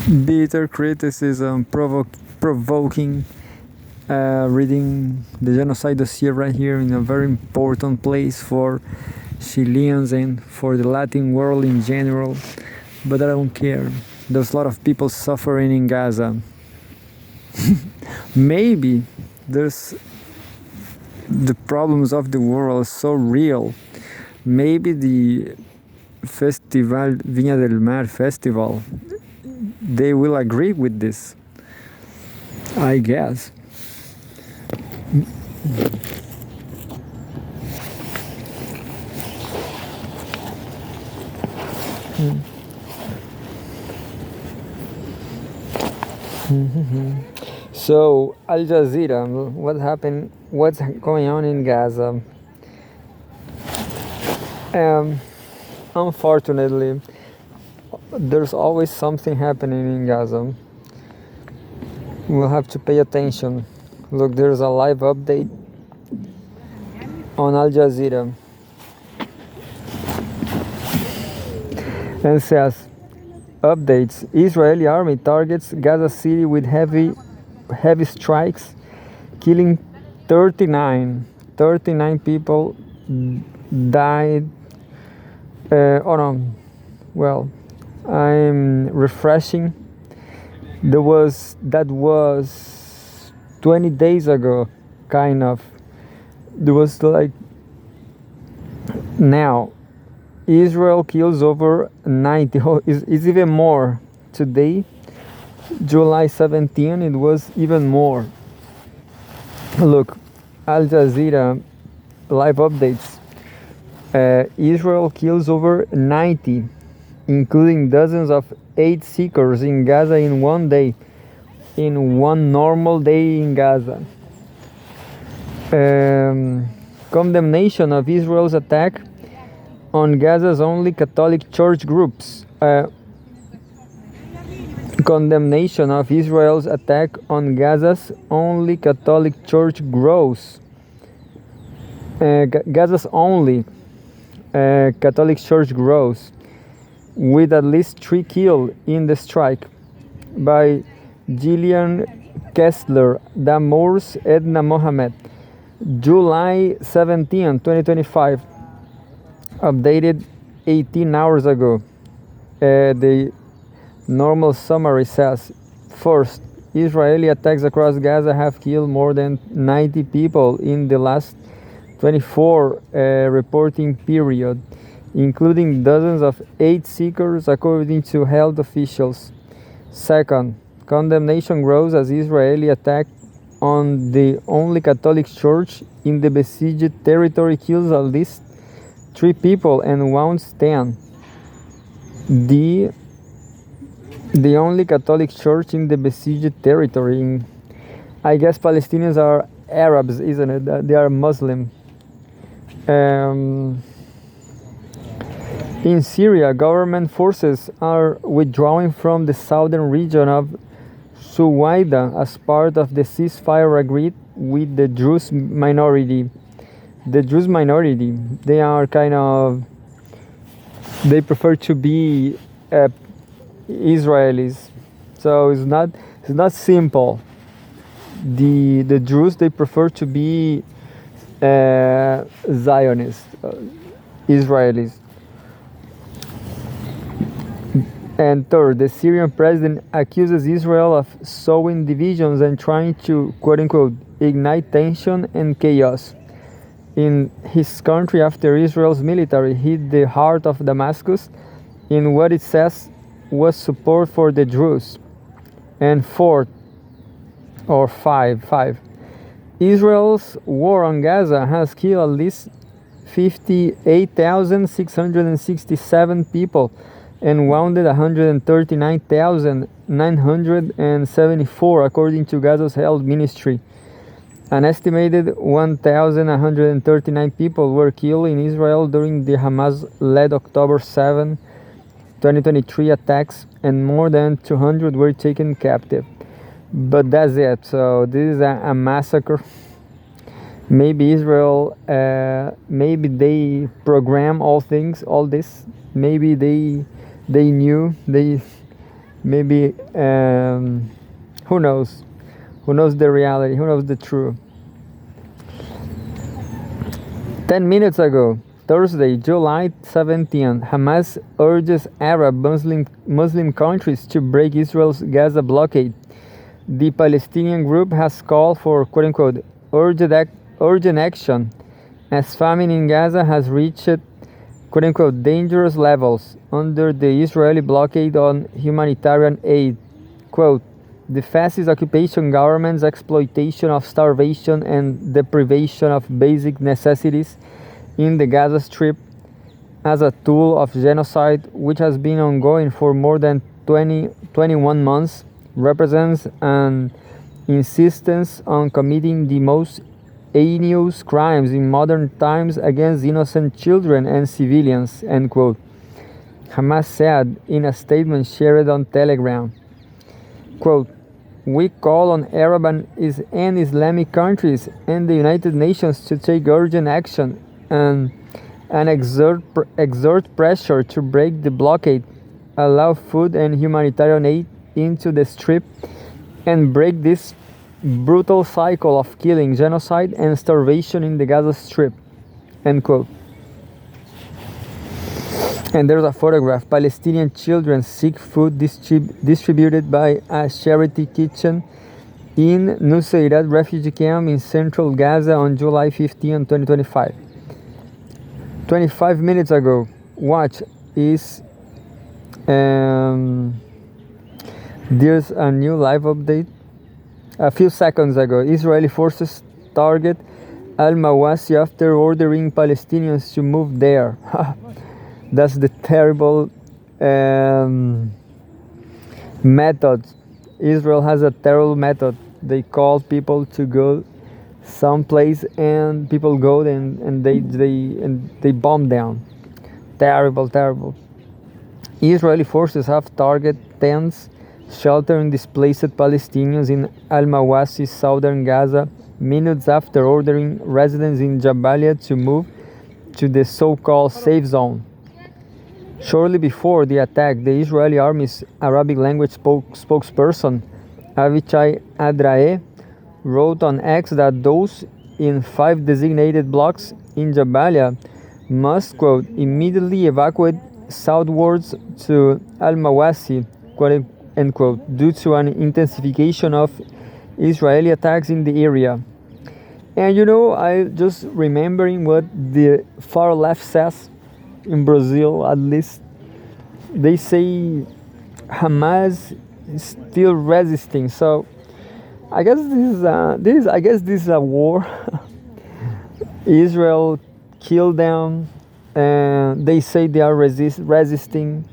bitter criticism, provoking, reading the genocide dossier right here in a very important place for Chileans and for the Latin world in general. But I don't care. There's a lot of people suffering in Gaza. Maybe there's the problems of the world are so real. Maybe the Festival Viña del Mar festival, they will agree with this, I guess. So Al Jazeera, what happened? What's going on in Gaza? Unfortunately, there's always something happening in Gaza. We'll have to pay attention. Look, there's a live update on Al Jazeera. And says, updates, Israeli army targets Gaza City with heavy strikes, killing 39 people died. Oh no, well, I'm refreshing. That was 20 days ago, kind of. There was like, now Israel kills over 90. Oh, it's even more. Today, July 17, it was even more. Look, Al Jazeera live updates. Israel kills over 90, including dozens of aid seekers in Gaza in one day, in one normal day in Gaza. Condemnation of Israel's attack on Gaza's only Catholic church groups. Condemnation of Israel's attack on Gaza's only Catholic church grows. Gaza's only Catholic church grows, with at least 3 killed in the strike. By Gillian Kessler, Damours Edna Mohamed, July 17, 2025, updated 18 hours ago. The normal summary says, first, Israeli attacks across Gaza have killed more than 90 people in the last 24 reporting period, including dozens of aid seekers, according to health officials. Second, condemnation grows as Israeli attack on the only Catholic church in the besieged territory kills at least 3 people and wounds 10. The only Catholic church in the besieged territory. I guess Palestinians are Arabs, isn't it? They are Muslim. In Syria, government forces are withdrawing from the southern region of Suwaida as part of the ceasefire agreed with the Druze minority. The Druze minority, they are they prefer to be Israelis, so it's not simple. The Druze, they prefer to be Zionists, Israelis. And third, the Syrian president accuses Israel of sowing divisions and trying to, quote-unquote, ignite tension and chaos in his country after Israel's military hit the heart of Damascus in what it says was support for the Druze. And fourth, or five, Israel's war on Gaza has killed at least 58,667 people and wounded 139,974, according to Gaza's health ministry. An estimated 1,139 people were killed in Israel during the Hamas-led October 7, 2023 attacks, and more than 200 were taken captive. But that's it. So this is a massacre. Maybe Israel, maybe they program all this. Maybe they knew, they Maybe, who knows? Who knows the reality? Who knows the truth? 10 minutes ago, Thursday, July 17, Hamas urges Arab Muslim countries to break Israel's Gaza blockade. The Palestinian group has called for quote-unquote urgent action as famine in Gaza has reached quote-unquote dangerous levels under the Israeli blockade on humanitarian aid. Quote, the fascist occupation government's exploitation of starvation and deprivation of basic necessities in the Gaza Strip as a tool of genocide, which has been ongoing for more than 21 months, represents an insistence on committing the most heinous crimes in modern times against innocent children and civilians, end quote. Hamas said in a statement shared on Telegram, quote, we call on Arab and Islamic countries and the United Nations to take urgent action and exert pressure to break the blockade, allow food and humanitarian aid into the Strip, and break this brutal cycle of killing, genocide, and starvation in the Gaza Strip, end quote. And there's a photograph. Palestinian children seek food distributed by a charity kitchen in Nuseirat refugee camp in central Gaza on July 15, 2025. 25 minutes ago, watch is there's a new live update. A few seconds ago, Israeli forces target Al-Mawasi after ordering Palestinians to move there. That's the terrible method. Israel has a terrible method. They call people to go someplace and people go and they bomb down. Terrible. Israeli forces have targeted tents sheltering displaced Palestinians in Al-Mawasi, southern Gaza, minutes after ordering residents in Jabalia to move to the so-called safe zone. Shortly before the attack, the Israeli Army's Arabic language spokesperson, Avichai Adrae, wrote on X that those in 5 designated blocks in Jabalia must, quote, immediately evacuate southwards to Al-Mawasi, quote, end quote, due to an intensification of Israeli attacks in the area. And you know, I just remembering what the far left says in Brazil, at least. They say Hamas is still resisting. So I guess this is a war. Israel killed them, and they say they are resisting.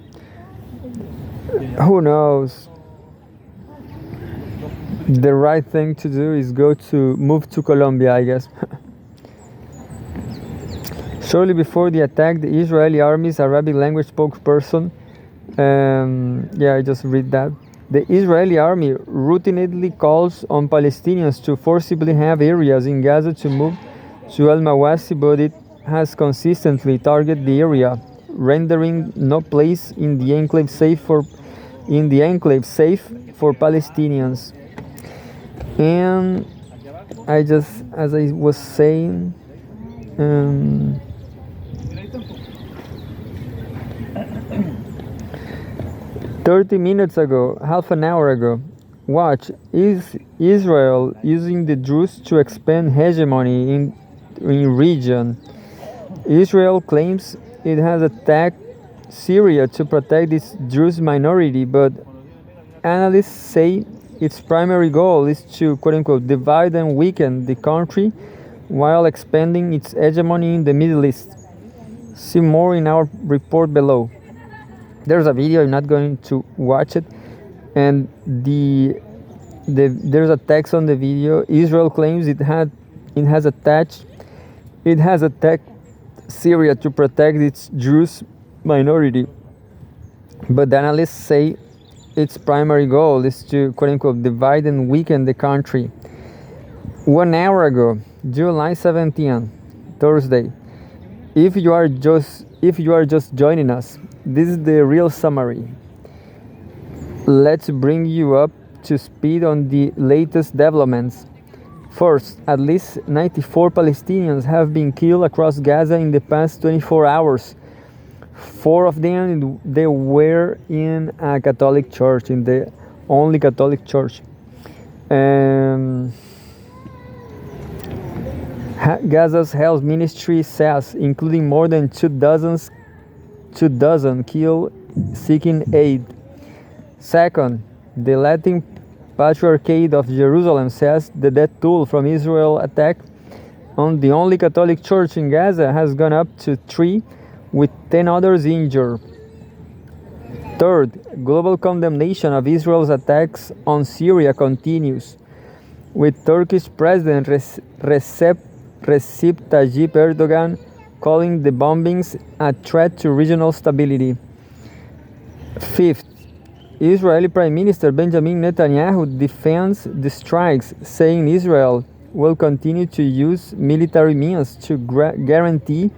Who knows? The right thing to do is move to Colombia, I guess. Shortly before the attack, the Israeli Army's Arabic language spokesperson, I just read that. The Israeli Army routinely calls on Palestinians to forcibly have areas in Gaza to move to Al-Mawasi, but it has consistently targeted the area, rendering no place in the enclave safe for Palestinians. And as I was saying, 30 minutes ago, half an hour ago, watch, is Israel using the Druze to expand hegemony in region. Israel claims it has attacked Syria to protect its Druze minority, but analysts say its primary goal is to, quote-unquote, divide and weaken the country while expanding its hegemony in the Middle East. See more in our report below. There's a video, I'm not going to watch it, and there's a text on the video. Israel claims it has attacked Syria to protect its Druze minority, but the analysts say its primary goal is to, quote-unquote, divide and weaken the country. 1 hour ago, July 17, Thursday. If you are just joining us, this is the real summary. Let's bring you up to speed on the latest developments. First, at least 94 Palestinians have been killed across Gaza in the past 24 hours. 4 of them they were in a Catholic church, in the only Catholic church. Gaza's health ministry says, including more than 2 dozen killed seeking aid. Second, the Latin Patriarchate of Jerusalem says the death toll from Israel attack on the only Catholic church in Gaza has gone up to 3, with 10 others injured. Third, global condemnation of Israel's attacks on Syria continues, with Turkish President Recep Tayyip Erdogan calling the bombings a threat to regional stability. Fifth, Israeli Prime Minister Benjamin Netanyahu defends the strikes, saying Israel will continue to use military means to guarantee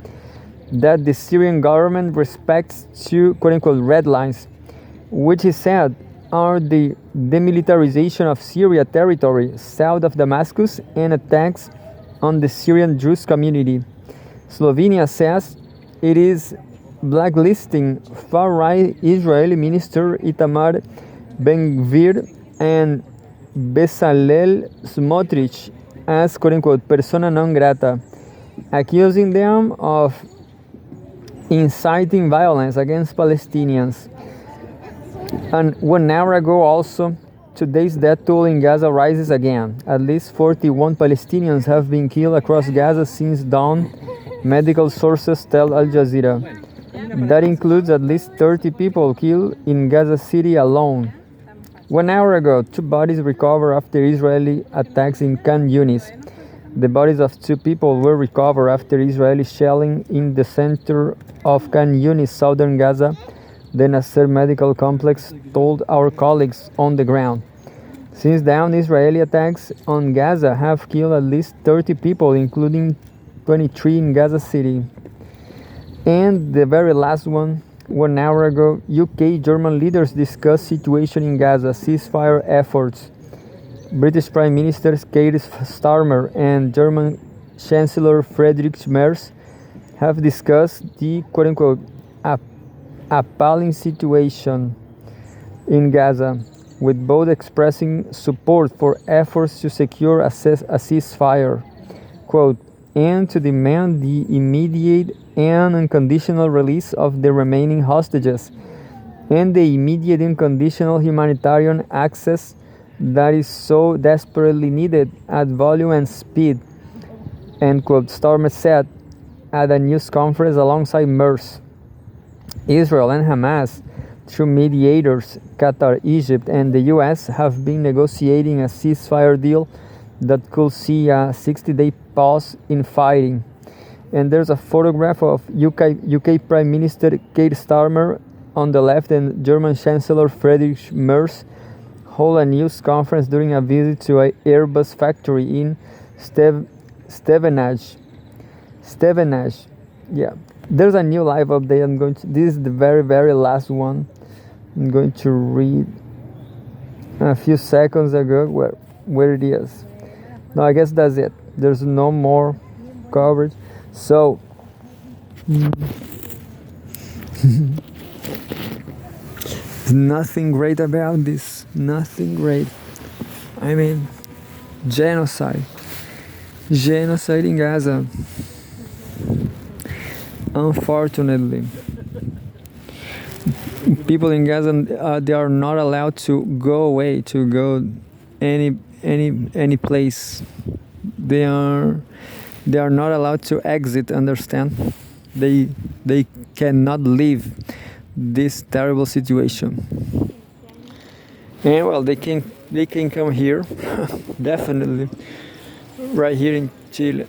that the Syrian government respects 2 quote-unquote red lines, which he said are the demilitarization of Syria territory south of Damascus and attacks on the Syrian Jewish community. Slovenia says it is blacklisting far-right Israeli minister Itamar Ben-Gvir and Bezalel Smotrich as quote-unquote persona non grata, accusing them of inciting violence against Palestinians. And 1 hour ago also, today's death toll in Gaza rises again. At least 41 Palestinians have been killed across Gaza since dawn, medical sources tell Al Jazeera. That includes at least 30 people killed in Gaza City alone. 1 hour ago, 2 bodies recovered after Israeli attacks in Khan Yunis. The bodies of 2 people were recovered after Israeli shelling in the center of Khan Yunis, southern Gaza, the Nasser Medical Complex told our colleagues on the ground. Since dawn, Israeli attacks on Gaza have killed at least 30 people, including 23 in Gaza City. And the very last one, 1 hour ago, UK German leaders discussed situation in Gaza, ceasefire efforts. British Prime Minister Keir Starmer and German Chancellor Friedrich Merz have discussed the quote-unquote appalling situation in Gaza, with both expressing support for efforts to secure a ceasefire, quote, and to demand the immediate and unconditional release of the remaining hostages and the immediate unconditional humanitarian access that is so desperately needed at volume and speed, end quote, Starmer said at a news conference alongside Merz. Israel and Hamas, through mediators, Qatar, Egypt, and the US, have been negotiating a ceasefire deal that could see a 60-day pause in fighting. And there's a photograph of UK Prime Minister Keir Starmer on the left and German Chancellor Friedrich Merz hold a news conference during a visit to an Airbus factory in Stevenage. Yeah, there's a new live update. This is the very, very last one. I'm going to read a few seconds ago where it is. No, I guess that's it. There's no more coverage. So, nothing great about this. Nothing great. I mean, genocide. Genocide in Gaza. Unfortunately, people in Gaza they are not allowed to go away, to go any place. They are not allowed to exit. Understand? They cannot leave this terrible situation. And well, they can come here, definitely, right here in Chile.